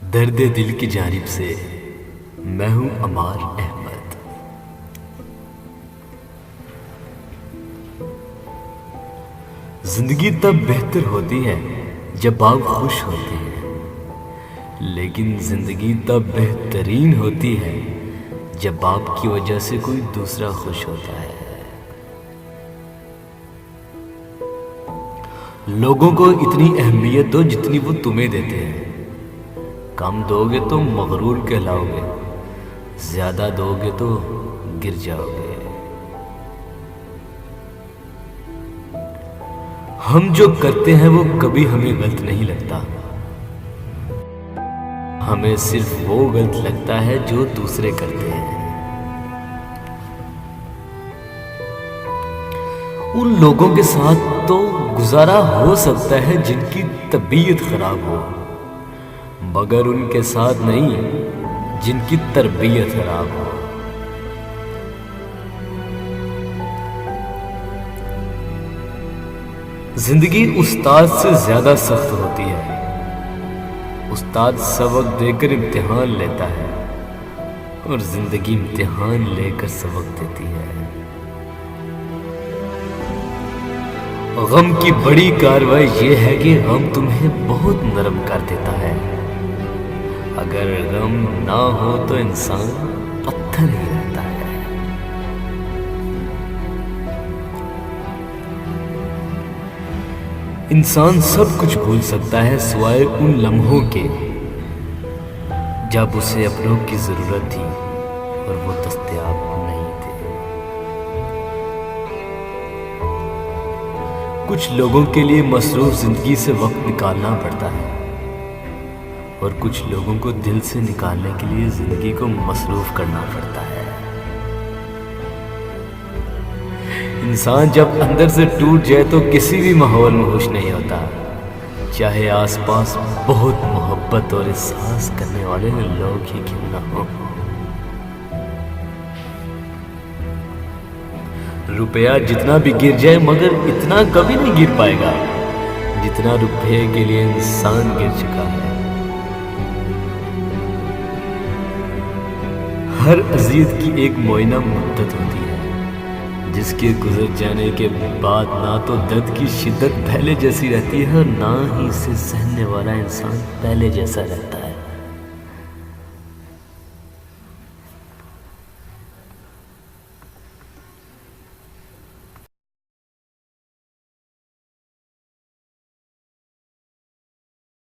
दर्द दिल की जानिब से मैं हूं अमार अहमद। जिंदगी तब बेहतर होती है जब आप खुश होते हैं, लेकिन जिंदगी तब बेहतरीन होती है जब आपकी वजह से कोई दूसरा खुश होता है। लोगों को इतनी अहमियत दो जितनी वो तुम्हें देते हैं। कम दोगे तो मगरूर कहलाओगे, ज्यादा दोगे तो गिर जाओगे। हम जो करते हैं वो कभी हमें गलत नहीं लगता, हमें सिर्फ वो गलत लगता है जो दूसरे करते हैं। उन लोगों के साथ तो गुजारा हो सकता है जिनकी तबीयत खराब हो, मगर उनके साथ नहीं जिनकी तरबियत खराब हो। जिंदगी उस्ताद से ज्यादा सख्त होती है। उस्ताद सबक देकर इम्तिहान लेता है और जिंदगी इम्तिहान लेकर सबक देती है। गम की बड़ी कार्रवाई यह है कि गम तुम्हें बहुत नरम कर देता है। अगर गम ना हो तो इंसान पत्थर ही रहता है। इंसान सब कुछ भूल सकता है सिवाय उन लम्हों के जब उसे अपनों की जरूरत थी और वो दस्तयाब नहीं थे। कुछ लोगों के लिए मसरूफ जिंदगी से वक्त निकालना पड़ता है और कुछ लोगों को दिल से निकालने के लिए जिंदगी को मसरूफ करना पड़ता है। इंसान जब अंदर से टूट जाए तो किसी भी माहौल में खुश नहीं होता, चाहे आसपास बहुत मोहब्बत और एहसास करने वाले लोग ही क्यों ना हो। रुपया जितना भी गिर जाए मगर इतना कभी नहीं गिर पाएगा जितना रुपये के लिए इंसान गिर चुका है। हर अज़ियत की एक मुआयना मुद्दत होती है, जिसके गुजर जाने के बाद ना तो दर्द की शिद्दत पहले जैसी रहती है और ना ही इसे सहने वाला इंसान पहले जैसा रहता है।